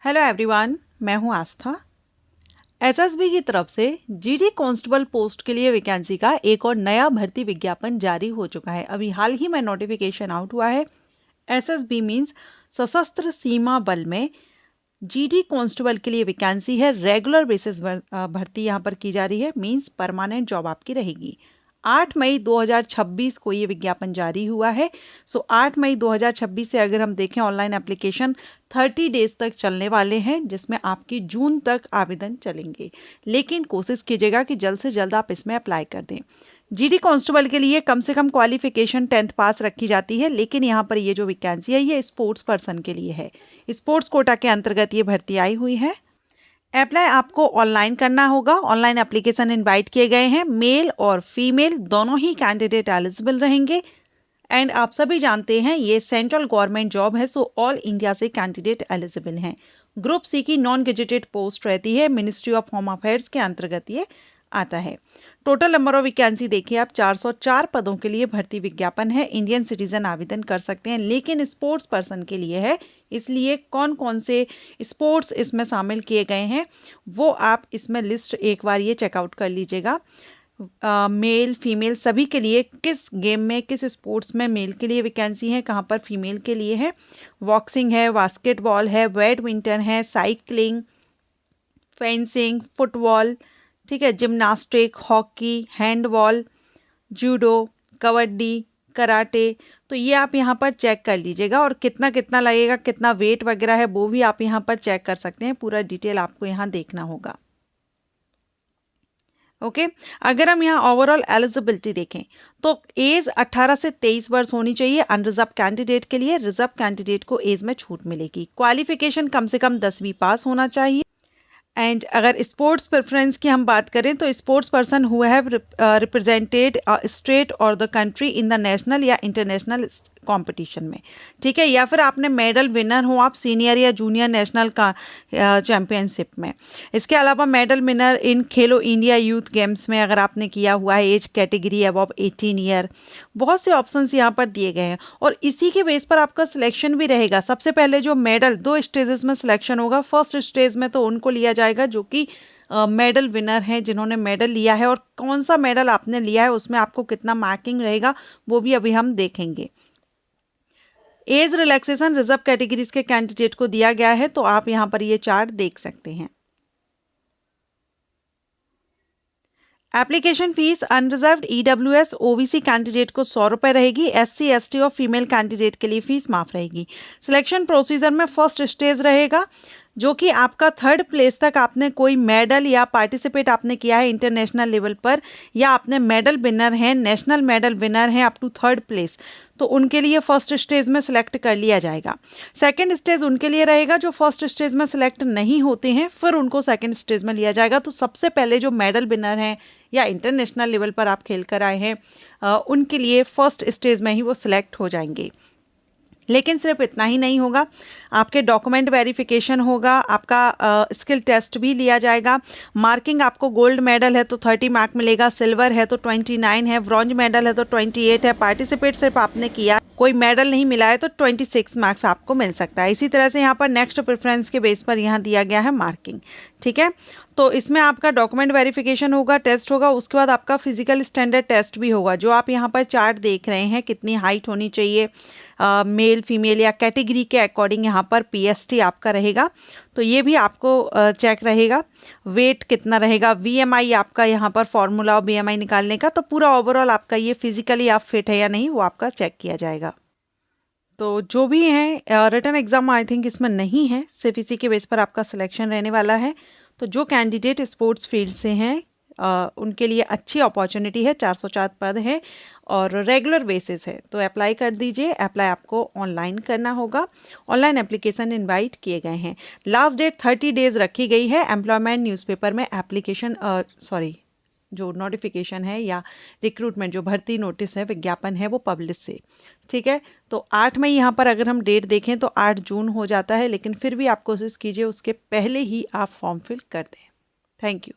Hello everyone, मैं हूं आस्था। SSB की तरफ से जीडी कांस्टेबल पोस्ट के लिए वैकेंसी का एक और नया भर्ती विज्ञापन जारी हो चुका है। अभी हाल ही में नोटिफिकेशन आउट हुआ है। एसएसबी मींस सशस्त्र सीमा बल में जीडी कांस्टेबल के लिए वैकेंसी है। रेगुलर बेसिस भर्ती यहाँ पर की जा रही है, मींस परमानेंट जॉब आपकी रहेगी। 8 मई 2026 को ये विज्ञापन जारी हुआ है। 8 मई 2026 से अगर हम देखें, ऑनलाइन एप्लीकेशन 30 डेज तक चलने वाले हैं, जिसमें आपकी जून तक आवेदन चलेंगे। लेकिन कोशिश कीजिएगा कि जल्द से जल्द आप इसमें अप्लाई कर दें। जीडी कांस्टेबल के लिए कम से कम क्वालिफिकेशन 10th पास रखी जाती है, लेकिन यहाँ पर ये जो वैकेंसी है ये स्पोर्ट्स पर्सन के लिए है। स्पोर्ट्स कोटा के अंतर्गत ये भर्ती आई हुई है। अप्लाई आपको ऑनलाइन करना होगा। ऑनलाइन एप्लीकेशन इनवाइट किए गए हैं। मेल और फीमेल दोनों ही कैंडिडेट एलिजिबल रहेंगे। एंड आप सभी जानते हैं ये सेंट्रल गवर्नमेंट जॉब है, सो ऑल इंडिया से कैंडिडेट एलिजिबल हैं। ग्रुप सी की नॉन गेजेटेड पोस्ट रहती है, मिनिस्ट्री ऑफ होम अफेयर्स के अंतर्गत ये आता है। टोटल नंबर ऑफ वैकेंसी देखिए आप, 404 पदों के लिए भर्ती विज्ञापन है। इंडियन सिटीजन आवेदन कर सकते हैं, लेकिन स्पोर्ट्स पर्सन के लिए है। इसलिए कौन कौन से स्पोर्ट्स इसमें शामिल किए गए हैं वो आप इसमें लिस्ट एक बार ये चेकआउट कर लीजिएगा। मेल फीमेल सभी के लिए किस गेम में, किस स्पोर्ट्स में मेल के लिए वैकेंसी है, कहाँ पर फीमेल के लिए है। बॉक्सिंग है, बास्केटबॉल है, बैडमिंटन है, साइकिलिंग, फेंसिंग, फुटबॉल, ठीक है, gymnastic, hockey, handball, judo, kabaddi, karate. तो ये आप यहाँ पर चेक कर लीजिएगा, और कितना कितना लगेगा, कितना वेट वगैरह है वो भी आप यहाँ पर चेक कर सकते हैं। पूरा डिटेल आपको यहाँ देखना होगा। ओके अगर हम यहाँ ओवरऑल एलिजिबिलिटी देखें तो एज 18 से 23 वर्ष होनी चाहिए अनरिजर्व कैंडिडेट के लिए। रिजर्व कैंडिडेट को एज में छूट मिलेगी। क्वालिफिकेशन कम से कम 10वीं पास होना चाहिए। एंड अगर स्पोर्ट्स प्रेफरेंस की हम बात करें तो sports person who have represented state और the country in the national या इंटरनेशनल कंपटीशन में, ठीक है, या फिर आपने मेडल विनर हो आप सीनियर या जूनियर नेशनल का चैंपियनशिप में। इसके अलावा medal winner in Khelo India youth games में अगर आपने किया हुआ है, एज कैटेगरी अबव 18 ईयर। बहुत से ऑप्शंस यहाँ पर दिए गए हैं और इसी के बेस पर आपका सिलेक्शन भी रहेगा। सबसे पहले जो मेडल 2 स्टेजेस में सिलेक्शन होगा। फर्स्ट स्टेज में तो उनको लिया जाएगा जो कि मेडल विनर हैं, जिन्होंने मेडल लिया है, और कौन सा मेडल आपने लिया है उसमें आपको कितना मार्किंग रहेगा वो भी अभी हम देखेंगे। एज रिलैक्सेशन रिजर्व कैटेगरीज के कैंडिडेट को दिया गया है, तो आप यहां पर ये चार्ट देख सकते हैं। Application fees unreserved EWS OBC candidate को 100 रुपये रहेगी। एससी एसटी और फीमेल कैंडिडेट के लिए फीस माफ रहेगी। सिलेक्शन प्रोसीजर में फर्स्ट स्टेज रहेगा, जो कि आपका 3rd प्लेस तक आपने कोई मेडल या पार्टिसिपेट आपने किया है इंटरनेशनल लेवल पर, या आपने मेडल विनर हैं, नेशनल मेडल विनर हैं अप टू 3rd प्लेस, तो उनके लिए फर्स्ट स्टेज में सिलेक्ट कर लिया जाएगा। सेकंड स्टेज उनके लिए रहेगा जो फर्स्ट स्टेज में सिलेक्ट नहीं होते हैं, फिर उनको सेकंड स्टेज में लिया जाएगा। तो सबसे पहले जो मेडल विनर हैं या इंटरनेशनल लेवल पर आप खेल कर आए हैं उनके लिए फर्स्ट स्टेज में ही वो सिलेक्ट हो जाएंगे। लेकिन सिर्फ इतना ही नहीं होगा, आपके डॉक्यूमेंट वेरिफिकेशन होगा, आपका स्किल टेस्ट भी लिया जाएगा। मार्किंग आपको गोल्ड मेडल है तो 30 मार्क मिलेगा, सिल्वर है तो 29 है, ब्रॉन्ज मेडल है तो 28 है, पार्टिसिपेट सिर्फ आपने किया, कोई मेडल नहीं मिला है तो 26 मार्क्स आपको मिल सकता है। इसी तरह से यहाँ पर नेक्स्ट प्रेफरेंस के बेस पर यहाँ दिया गया है मार्किंग, ठीक है। तो इसमें आपका डॉक्यूमेंट वेरिफिकेशन होगा, टेस्ट होगा, उसके बाद आपका फिजिकल स्टैंडर्ड टेस्ट भी होगा। जो आप यहाँ पर चार्ट देख रहे हैं, कितनी हाइट होनी चाहिए, मेल फीमेल या कैटेगरी के अकॉर्डिंग यहाँ पर पीएसटी आपका रहेगा, तो ये भी आपको चेक रहेगा। वेट कितना रहेगा, वीएमआई आपका यहाँ पर फॉर्मूला वीएमआई निकालने का, तो पूरा ओवरऑल आपका ये फिजिकली आप फिट है या नहीं वो आपका चेक किया जाएगा। तो जो भी है रिटन एग्जाम आई थिंक इसमें नहीं है, सिर्फ इसी के बेस पर आपका सिलेक्शन रहने वाला है। तो जो कैंडिडेट स्पोर्ट्स फील्ड से हैं उनके लिए अच्छी अपॉर्चुनिटी है। 404 पद है और रेगुलर बेसिस है, तो अप्लाई कर दीजिए। अप्लाई आपको ऑनलाइन करना होगा। ऑनलाइन एप्लीकेशन इनवाइट किए गए हैं। लास्ट डेट 30 डेज रखी गई है। एम्प्लॉयमेंट न्यूज़पेपर में एप्लीकेशन जो नोटिफिकेशन है या रिक्रूटमेंट जो भर्ती नोटिस है, विज्ञापन है, वो पब्लिश से, ठीक है। तो 8 मई यहाँ पर अगर हम डेट देखें तो 8 जून हो जाता है, लेकिन फिर भी आप कोशिश कीजिए उसके पहले ही आप फॉर्म फिल कर दें। Thank you.